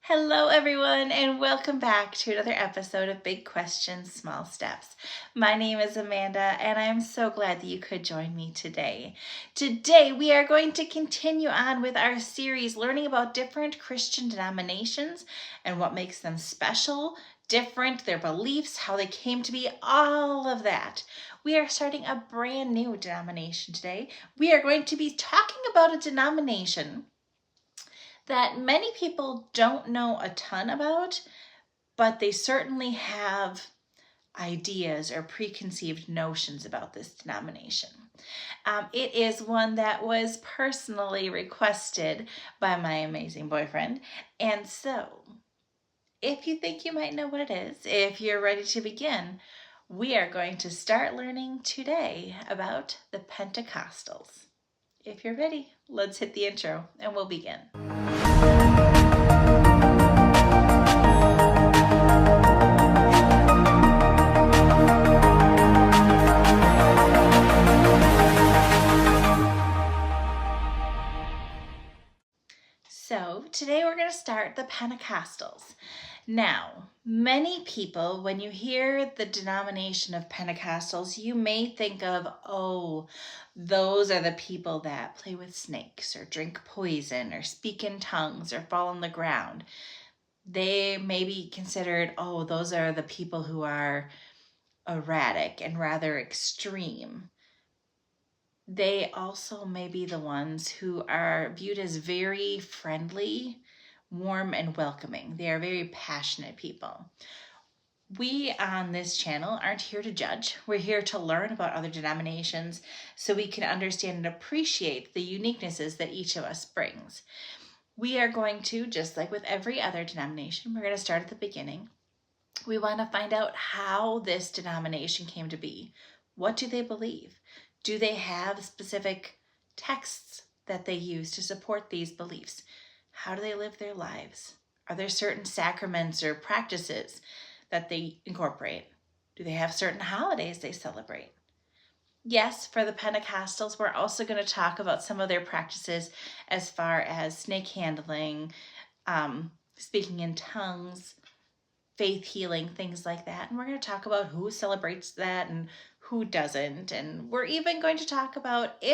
Hello, everyone, and welcome back to another episode of Big Questions, Small Steps. My name is Amanda, and I'm so glad that you could join me today. Today, we are going to continue on with our series learning about different Christian denominations and what makes them special, different, their beliefs, how they came to be, all of that. We are starting a brand new denomination today. We are going to be talking about a denomination that many people don't know a ton about, but they certainly have ideas or preconceived notions about this denomination. It is one that was personally requested by my amazing boyfriend. And so, if you think you might know what it is, if you're ready to begin, we are going to start learning today about the Pentecostals. If you're ready, let's hit the intro and we'll begin. So today we're going to start the Pentecostals. Now, many people, when you hear the denomination of Pentecostals, you may think of, oh, those are the people that play with snakes or drink poison or speak in tongues or fall on the ground. They may be considered, oh, those are the people who are erratic and rather extreme. They also may be the ones who are viewed as very friendly, warm, and welcoming. They are very passionate people. We on this channel aren't here to judge. We're here to learn about other denominations so we can understand and appreciate the uniquenesses that each of us brings. We are going to, just like with every other denomination, we're going to start at the beginning. We want to find out how this denomination came to be. What do they believe? Do they have specific texts that they use to support these beliefs? How do they live their lives? Are there certain sacraments or practices that they incorporate? Do they have certain holidays they celebrate? Yes, for the Pentecostals, we're also going to talk about some of their practices as far as snake handling, speaking in tongues, faith healing, things like that. And we're going to talk about who celebrates that and who doesn't. And we're even going to talk about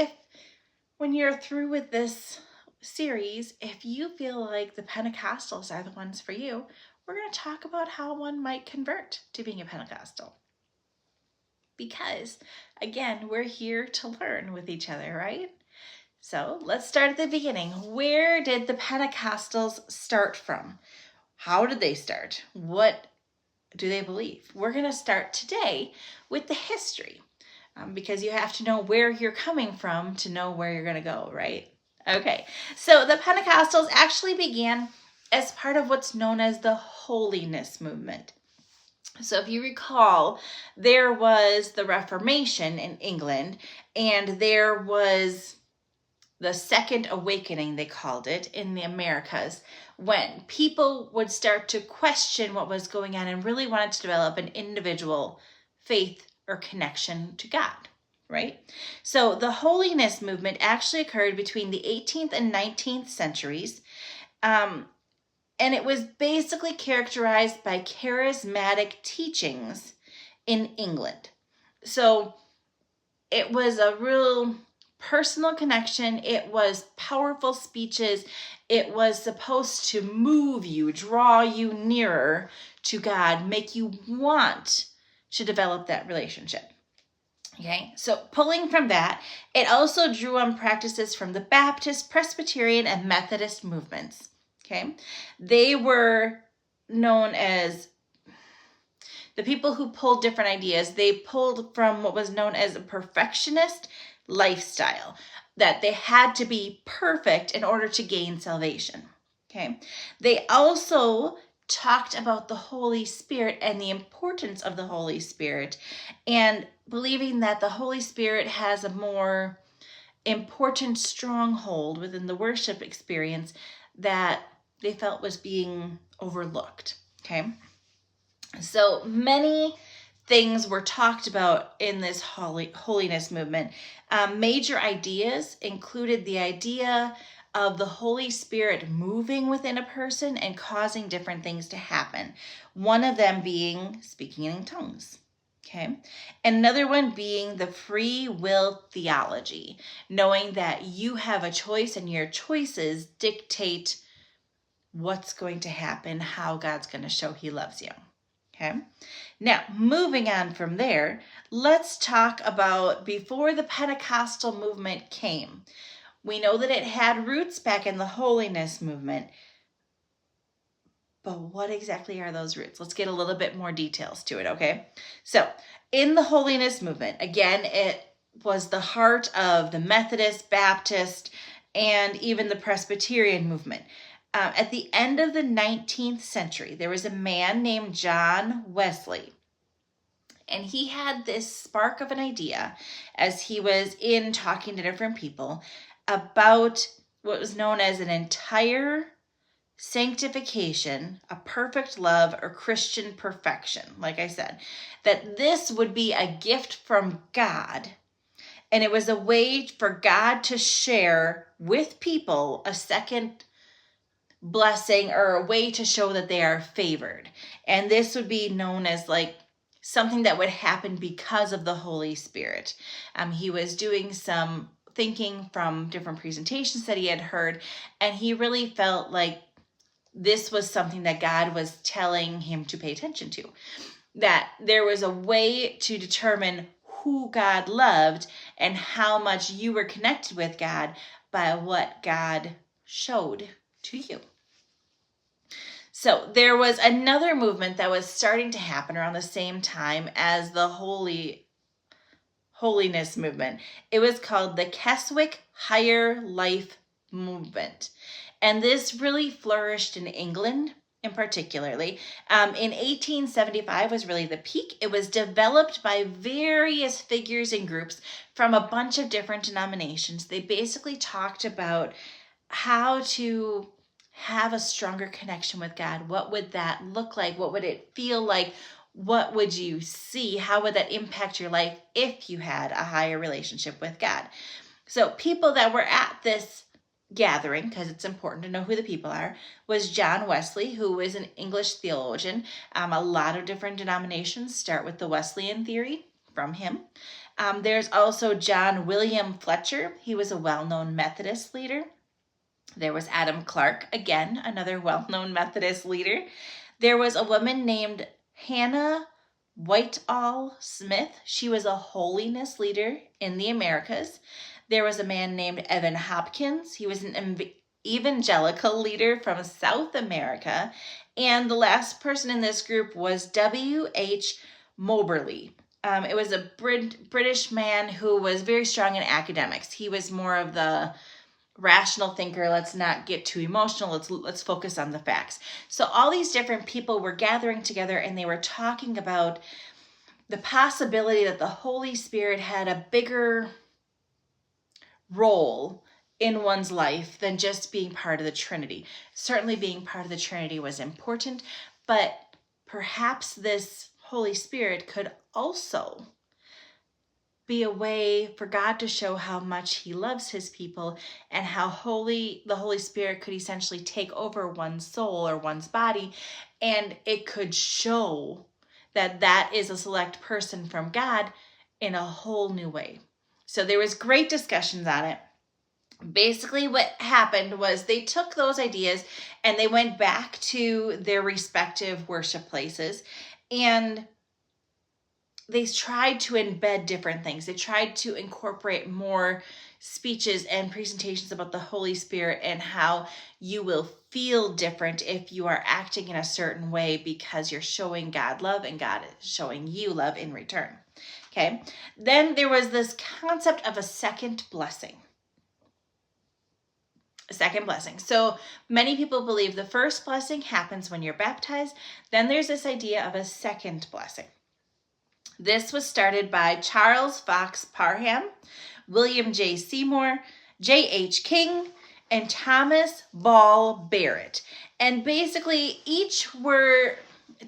when you're through with this series, if you feel like the Pentecostals are the ones for you, we're going to talk about how one might convert to being a Pentecostal. Because, again, we're here to learn with each other, right? So let's start at the beginning. Where did the Pentecostals start from? How did they start? What do they believe? We're going to start today with the history because you have to know where you're coming from to know where you're going to go, right? Okay, so the Pentecostals actually began as part of what's known as the Holiness Movement. So if you recall, there was the Reformation in England, and there was the Second Awakening, they called it, in the Americas, when people would start to question what was going on and really wanted to develop an individual faith or connection to God, right? So the holiness movement actually occurred between the 18th and 19th centuries, and it was basically characterized by charismatic teachings in England. So it was a real personal connection. It was powerful speeches. It was supposed to move you, draw you nearer to God, make you want to develop that relationship. Okay, so pulling from that, it also drew on practices from the Baptist, Presbyterian, and Methodist movements. Okay, they were known as the people who pulled different ideas. They pulled from what was known as a perfectionist lifestyle, that they had to be perfect in order to gain salvation. Okay. They also talked about the Holy Spirit and the importance of the Holy Spirit, and believing that the Holy Spirit has a more important stronghold within the worship experience that they felt was being overlooked. Okay. So many things were talked about in this holiness movement. Major ideas included the idea of the Holy Spirit moving within a person and causing different things to happen. One of them being speaking in tongues. Okay. Another one being the free will theology, knowing that you have a choice and your choices dictate what's going to happen, how God's going to show he loves you. Okay. Now, moving on from there, let's talk about before the Pentecostal movement came. We know that it had roots back in the holiness movement. But what exactly are those roots? Let's get a little bit more details to it, okay? So, in the holiness movement, again, it was the heart of the Methodist, Baptist, and even the Presbyterian movement. At the end of the 19th century, there was a man named John Wesley. And he had this spark of an idea as he was in talking to different people about what was known as an entire sanctification, a perfect love, or Christian perfection. Like I said, that this would be a gift from God, and it was a way for God to share with people a second blessing or a way to show that they are favored. And this would be known as like something that would happen because of the Holy Spirit. He was doing some thinking from different presentations that he had heard, and he really felt like this was something that God was telling him to pay attention to. That there was a way to determine who God loved and how much you were connected with God by what God showed to you. So there was another movement that was starting to happen around the same time as the holiness movement. It was called the Keswick Higher Life Movement. And this really flourished in England in particularly. In 1875 was really the peak. It was developed by various figures and groups from a bunch of different denominations. They basically talked about how to have a stronger connection with God. What would that look like? What would it feel like? What would you see? How would that impact your life if you had a higher relationship with God? So people that were at this gathering, because it's important to know who the people are, was John Wesley, who was an English theologian. A lot of different denominations start with the Wesleyan theory from him. There's also John William Fletcher. He was a well-known Methodist leader. There was Adam Clark, again, another well-known Methodist leader. There was a woman named Hannah Whitall Smith. She was a holiness leader in the Americas. There was a man named Evan Hopkins. He was an evangelical leader from South America. And the last person in this group was W.H. Moberly. It was a British man who was very strong in academics. He was more of the rational thinker. Let's not get too emotional. Let's focus on the facts. So all these different people were gathering together, and they were talking about the possibility that the Holy Spirit had a bigger role in one's life than just being part of the Trinity. Certainly being part of the Trinity was important, but perhaps this Holy Spirit could also be a way for God to show how much he loves his people and how the Holy Spirit could essentially take over one's soul or one's body, and it could show that that is a select person from God in a whole new way. So there was great discussions on it. Basically what happened was they took those ideas and they went back to their respective worship places, and they tried to embed different things. They tried to incorporate more speeches and presentations about the Holy Spirit and how you will feel different if you are acting in a certain way because you're showing God love and God is showing you love in return. Okay. Then there was this concept of a second blessing. A second blessing. So many people believe the first blessing happens when you're baptized. Then there's this idea of a second blessing. This was started by Charles Fox Parham, William J. Seymour, J.H. King, and Thomas Ball Barrett. And basically each were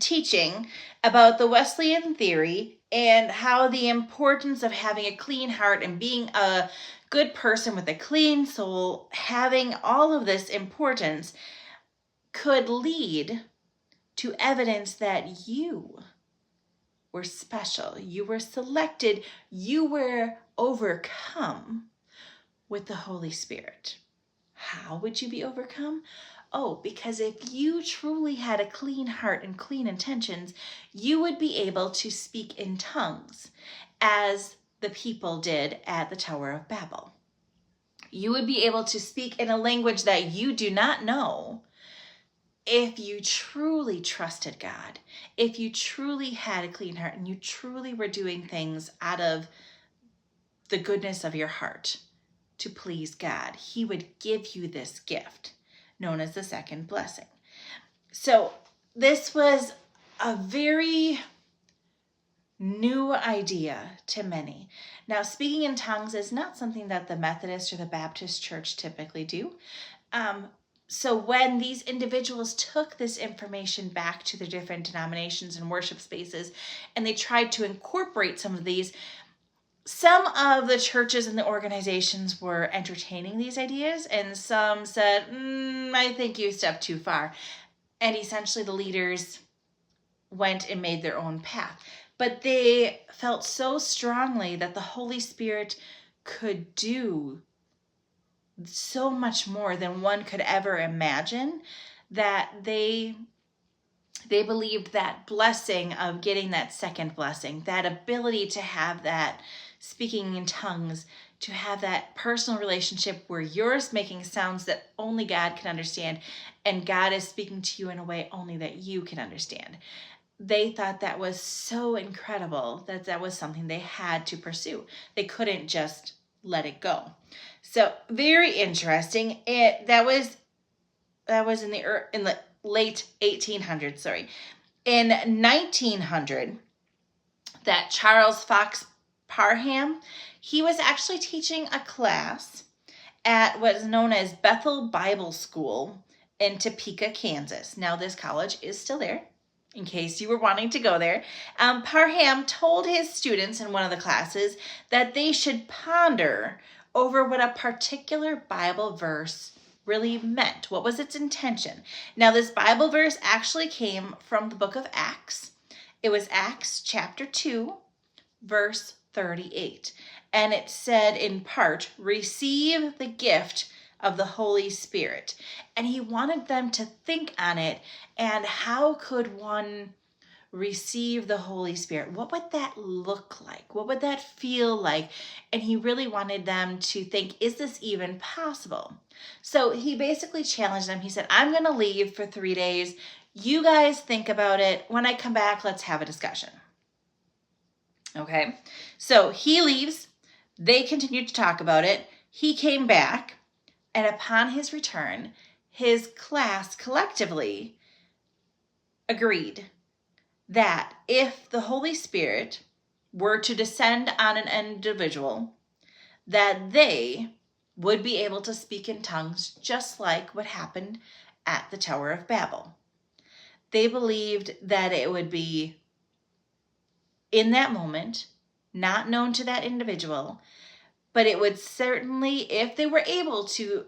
teaching about the Wesleyan theory and how the importance of having a clean heart and being a good person with a clean soul, having all of this importance, could lead to evidence that you were special, you were selected, you were overcome with the Holy Spirit. How would you be overcome? Oh, because if you truly had a clean heart and clean intentions, you would be able to speak in tongues as the people did at the Tower of Babel. You would be able to speak in a language that you do not know if you truly trusted God, if you truly had a clean heart and you truly were doing things out of the goodness of your heart to please God. He would give you this gift known as the second blessing. So this was a very new idea to many. Now, speaking in tongues is not something that the Methodist or the Baptist church typically do. So when these individuals took this information back to their different denominations and worship spaces, and they tried to incorporate some of these, some of the churches and the organizations were entertaining these ideas, and some said, I think you stepped too far. And essentially the leaders went and made their own path. But they felt so strongly that the Holy Spirit could do so much more than one could ever imagine, that they believed that blessing of getting that second blessing, that ability to have that speaking in tongues, to have that personal relationship where you're making sounds that only God can understand, and God is speaking to you in a way only that you can understand. They thought that was so incredible that that was something they had to pursue. They couldn't just let it go. So very interesting. That was in the late 1800s. Sorry, in 1900, that Charles Fox Parham, he was actually teaching a class at what is known as Bethel Bible School in Topeka, Kansas. Now this college is still there, in case you were wanting to go there. Parham told his students in one of the classes that they should ponder over what a particular Bible verse really meant. What was its intention? Now, this Bible verse actually came from the book of Acts. It was Acts chapter 2, verse 38. And it said in part, receive the gift of the Holy Spirit. And he wanted them to think on it, and how could one receive the Holy Spirit? What would that look like? What would that feel like? And he really wanted them to think, is this even possible? So he basically challenged them. He said, I'm going to leave for 3 days. You guys think about it. When I come back, let's have a discussion. Okay, so he leaves. They continued to talk about it. He came back, and upon his return, his class collectively agreed that if the Holy Spirit were to descend on an individual, that they would be able to speak in tongues just like what happened at the Tower of Babel. They believed that it would be in that moment, not known to that individual, but it would certainly, if they were able to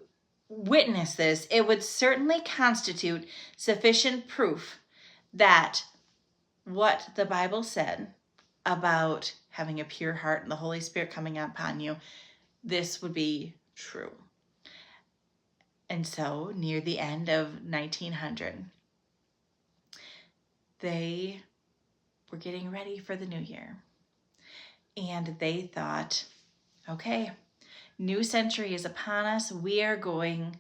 witness this, it would certainly constitute sufficient proof that what the Bible said about having a pure heart and the Holy Spirit coming upon you, this would be true. And so near the end of 1900, they were getting ready for the new year. And they thought, okay, new century is upon us. We're going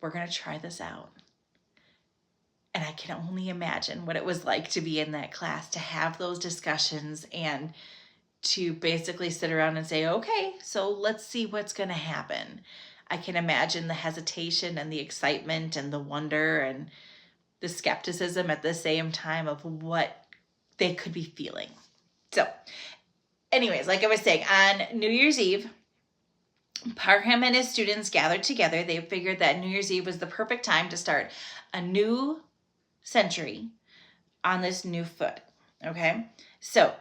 to try this out. And I can only imagine what it was like to be in that class, to have those discussions and to basically sit around and say, okay, so let's see what's going to happen. I can imagine the hesitation and the excitement and the wonder and the skepticism at the same time of what they could be feeling. So anyways, like I was saying, on New Year's Eve, Parham and his students gathered together. They figured that New Year's Eve was the perfect time to start a new century on this new foot. Okay, so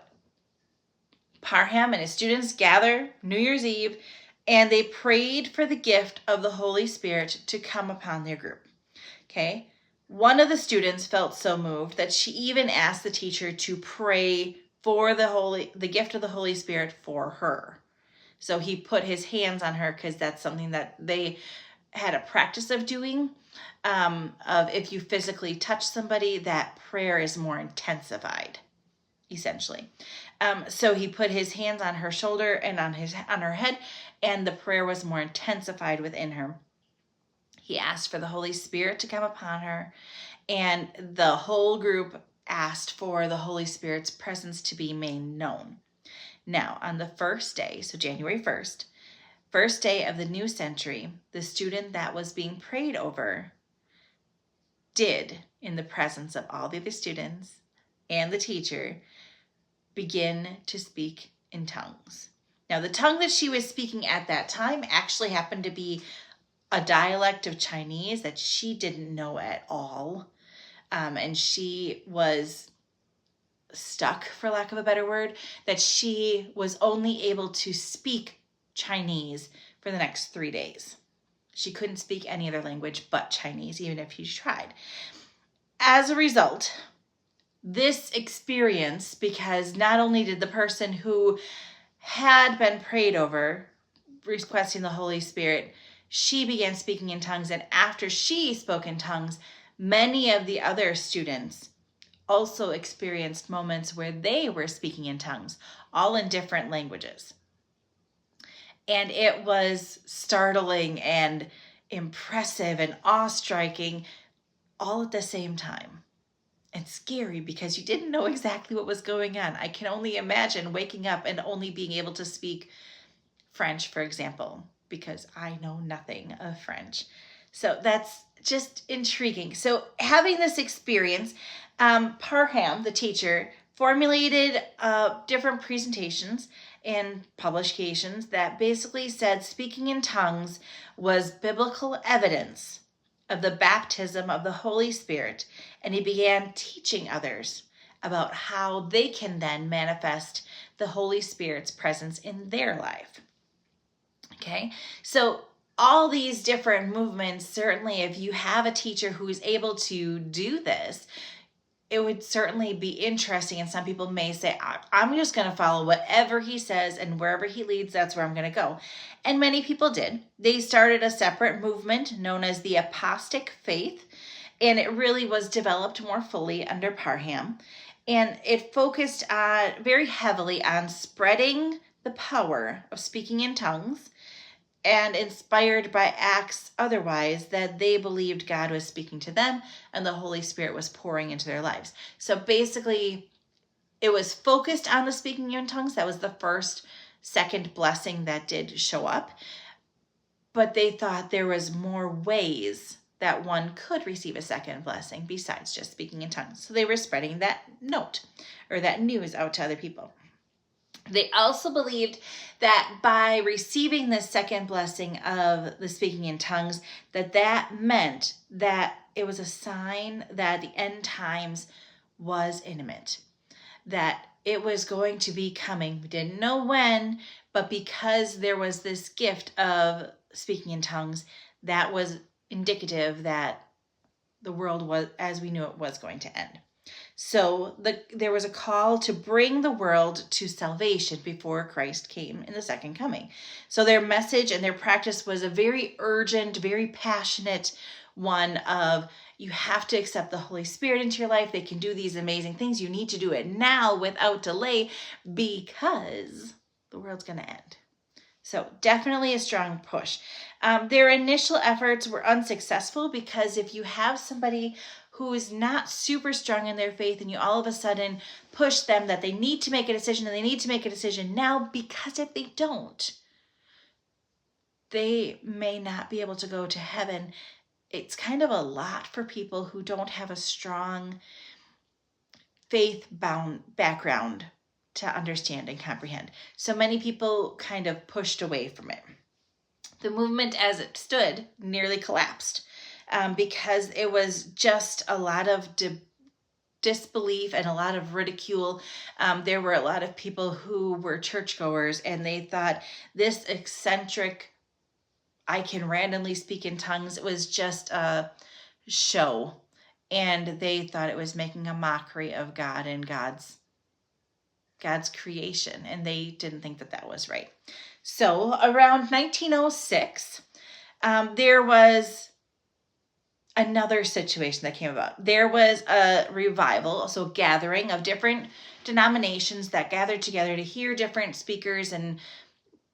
Parham and his students gather New Year's Eve, and they prayed for the gift of the Holy Spirit to come upon their group. Okay. One of the students felt so moved that she even asked the teacher to pray for the gift of the Holy Spirit for her. So he put his hands on her because that's something that they had a practice of doing. Of if you physically touch somebody, that prayer is more intensified, essentially. So he put his hands on her shoulder and on her head, and the prayer was more intensified within her. He asked for the Holy Spirit to come upon her, and the whole group asked for the Holy Spirit's presence to be made known. Now, on the first day, so January 1st, first day of the new century, the student that was being prayed over did, in the presence of all the other students and the teacher, begin to speak in tongues. Now, the tongue that she was speaking at that time actually happened to be a dialect of Chinese that she didn't know at all. And she was stuck, for lack of a better word, that she was only able to speak Chinese for the next 3 days. She couldn't speak any other language but Chinese, even if she tried. As a result, this experience, because not only did the person who had been prayed over requesting the Holy Spirit, she began speaking in tongues, and after she spoke in tongues, many of the other students also experienced moments where they were speaking in tongues, all in different languages. And it was startling and impressive and awe-striking all at the same time. And scary because you didn't know exactly what was going on. I can only imagine waking up and only being able to speak French, for example, because I know nothing of French. So that's just intriguing. So having this experience, Parham, the teacher, formulated different presentations and publications that basically said speaking in tongues was biblical evidence of the baptism of the Holy Spirit, and he began teaching others about how they can then manifest the Holy Spirit's presence in their life. Okay, so all these different movements, certainly if you have a teacher who is able to do this, it would certainly be interesting. And some people may say, I'm just going to follow whatever he says, and wherever he leads, that's where I'm going to go. And many people did. They started a separate movement known as the Apostolic Faith, and it really was developed more fully under Parham. And it focused very heavily on spreading the power of speaking in tongues, and inspired by acts otherwise that they believed God was speaking to them and the Holy Spirit was pouring into their lives. So basically, it was focused on the speaking in tongues. That was the second blessing that did show up. But they thought there was more ways that one could receive a second blessing besides just speaking in tongues. So they were spreading that note or that news out to other people. They also believed that by receiving this second blessing of the speaking in tongues, that meant that it was a sign that the end times was imminent, that it was going to be coming. We didn't know when, but because there was this gift of speaking in tongues, that was indicative that the world was, as we knew it, was going to end. So there was a call to bring the world to salvation before Christ came in the second coming. So their message and their practice was a very urgent, very passionate one of, you have to accept the Holy Spirit into your life. They can do these amazing things. You need to do it now without delay because the world's going to end. So definitely a strong push. Their initial efforts were unsuccessful because if you have somebody who is not super strong in their faith and you all of a sudden push them that they need to make a decision and they need to make a decision now, because if they don't, they may not be able to go to heaven. It's kind of a lot for people who don't have a strong faith-bound background to understand and comprehend. So many people kind of pushed away from it. The movement as it stood nearly collapsed because it was just a lot of disbelief and a lot of ridicule. There were a lot of people who were churchgoers, and they thought this eccentric, I can randomly speak in tongues, it was just a show. And they thought it was making a mockery of God and God's creation, and they didn't think that that was right. So around 1906, there was another situation that came about. There was a revival, so a gathering of different denominations that gathered together to hear different speakers and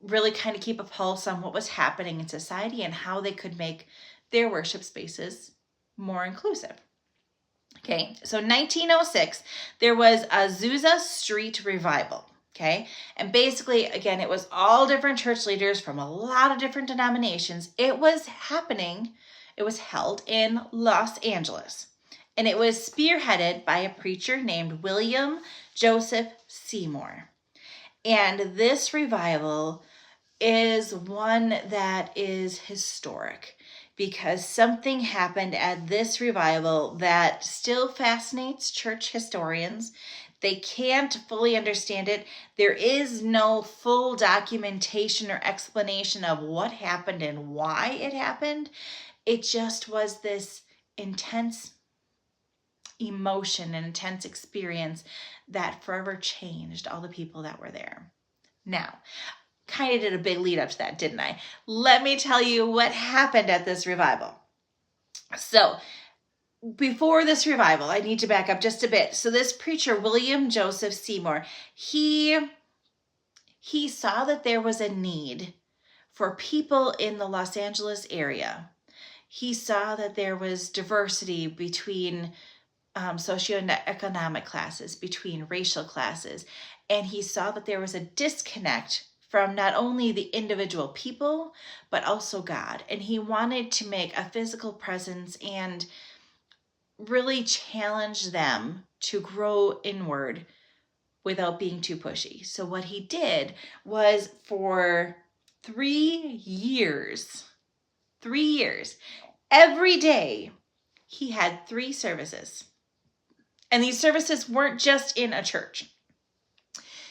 really kind of keep a pulse on what was happening in society and how they could make their worship spaces more inclusive. Okay, so 1906, there was Azusa Street Revival. Okay, and basically, again, it was all different church leaders from a lot of different denominations. It was held in Los Angeles, and it was spearheaded by a preacher named William Joseph Seymour. And this revival is one that is historic, because something happened at this revival that still fascinates church historians. They can't fully understand it. There is no full documentation or explanation of what happened and why it happened. It just was this intense emotion and intense experience that forever changed all the people that were there. Now, kind of did a big lead up to that, didn't I? Let me tell you what happened at this revival. So before this revival, I need to back up just a bit. So this preacher, William Joseph Seymour, he saw that there was a need for people in the Los Angeles area. He saw that there was diversity between socioeconomic classes, between racial classes, and he saw that there was a disconnect from not only the individual people, but also God. And he wanted to make a physical presence and really challenge them to grow inward without being too pushy. So what he did was, for 3 years, every day, he had 3 services. And these services weren't just in a church.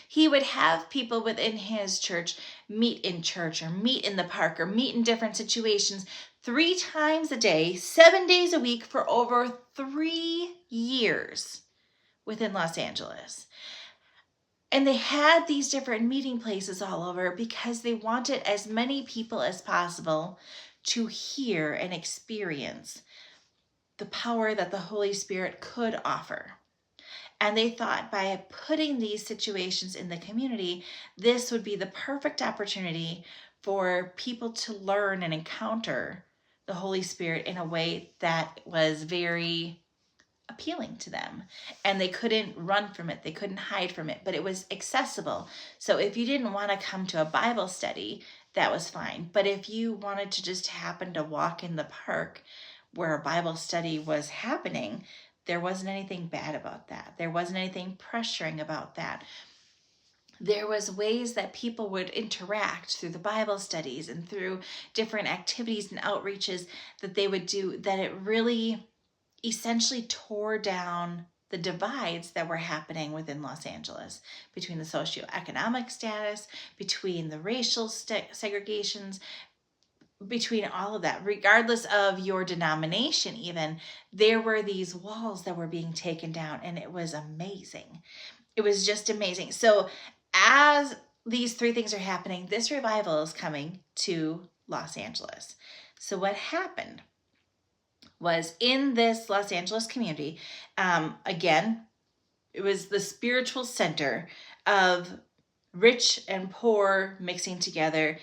He would have people within his church meet in church, or meet in the park, or meet in different situations 3 times a day, 7 days a week, for over 3 years within Los Angeles. And they had these different meeting places all over because they wanted as many people as possible to hear and experience the power that the Holy Spirit could offer. And they thought by putting these situations in the community, this would be the perfect opportunity for people to learn and encounter the Holy Spirit in a way that was very appealing to them. And they couldn't run from it. They couldn't hide from it, but it was accessible. So if you didn't want to come to a Bible study, that was fine. But if you wanted to just happen to walk in the park where a Bible study was happening, there wasn't anything bad about that. There wasn't anything pressuring about that. There was ways that people would interact through the Bible studies and through different activities and outreaches that they would do, that it really essentially tore down the divides that were happening within Los Angeles, between the socioeconomic status, between the racial segregations, between all of that. Regardless of your denomination even, there were these walls that were being taken down, and it was amazing. It was just amazing. So as these 3 things are happening, this revival is coming to Los Angeles. So what happened was, in this Los Angeles community, again, it was the spiritual center of rich and poor mixing together,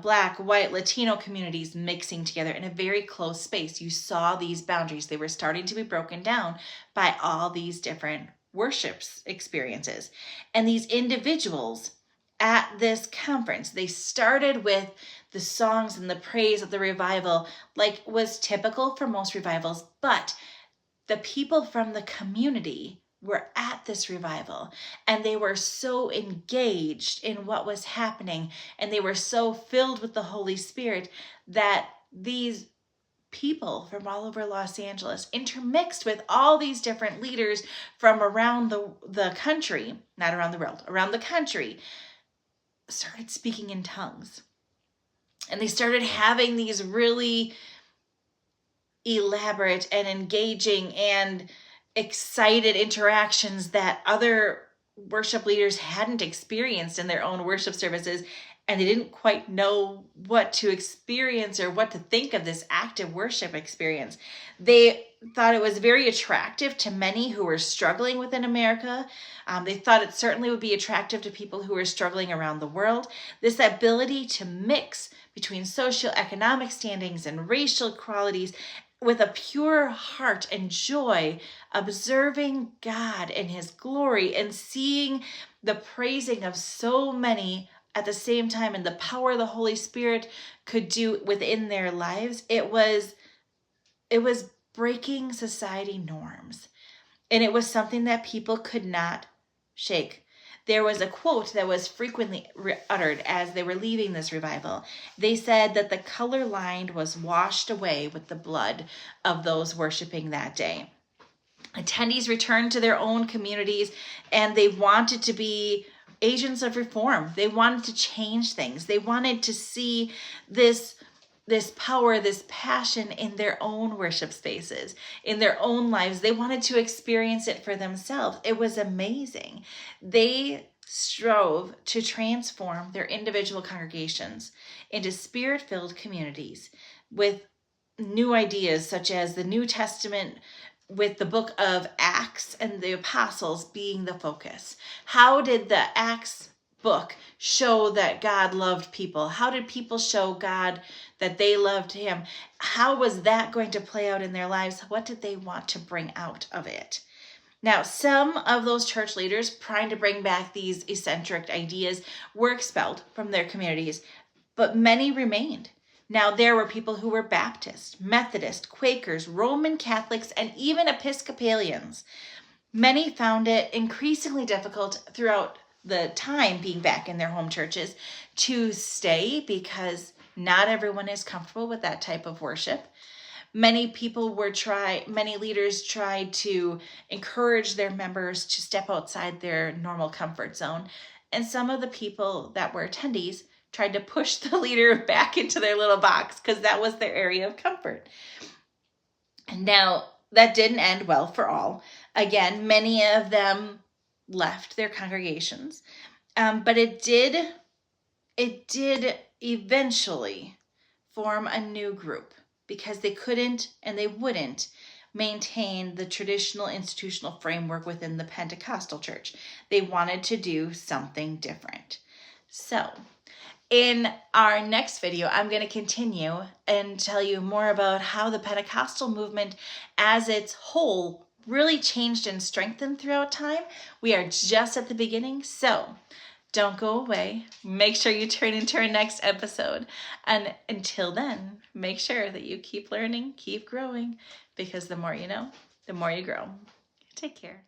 Black, white, Latino communities mixing together in a very close space. You saw these boundaries. They were starting to be broken down by all these different worship experiences. And these individuals at this conference, they started with the songs and the praise of the revival, like was typical for most revivals, but the people from the community were at this revival, and they were so engaged in what was happening, and they were so filled with the Holy Spirit that these people from all over Los Angeles, intermixed with all these different leaders from around the country, not around the world, around the country, started speaking in tongues. And they started having these really elaborate and engaging and excited interactions that other worship leaders hadn't experienced in their own worship services, and they didn't quite know what to experience or what to think of this active worship experience. They thought it was very attractive to many who were struggling within America. They thought it certainly would be attractive to people who were struggling around the world. This ability to mix between socioeconomic standings and racial qualities with a pure heart and joy, observing God and his glory and seeing the praising of so many at the same time and the power the Holy Spirit could do within their lives. It was breaking society norms. And it was something that people could not shake. There was a quote that was frequently uttered as they were leaving this revival. They said that the color line was washed away with the blood of those worshiping that day. Attendees returned to their own communities, and they wanted to be agents of reform. They wanted to change things. They wanted to see this power, this passion in their own worship spaces, in their own lives. They wanted to experience it for themselves. It was amazing. They strove to transform their individual congregations into spirit-filled communities with new ideas, such as the New Testament with the book of Acts and the apostles being the focus. How did the Acts book show that God loved people? How did people show God that they loved him? How was that going to play out in their lives? What did they want to bring out of it? Now, some of those church leaders trying to bring back these eccentric ideas were expelled from their communities, but many remained. Now, there were people who were Baptist, Methodist, Quakers, Roman Catholics, and even Episcopalians. Many found it increasingly difficult throughout the time being back in their home churches to stay because not everyone is comfortable with that type of worship. Many leaders tried to encourage their members to step outside their normal comfort zone. And some of the people that were attendees tried to push the leader back into their little box because that was their area of comfort. Now, that didn't end well for all. Again, many of them left their congregations, but it did eventually form a new group because they couldn't and they wouldn't maintain the traditional institutional framework within the Pentecostal church. They wanted to do something different. So, in our next video, I'm going to continue and tell you more about how the Pentecostal movement as its whole really changed and strengthened throughout time. We are just at the beginning, so don't go away. Make sure you turn into our next episode. And until then, make sure that you keep learning, keep growing, because the more you know, the more you grow. Take care.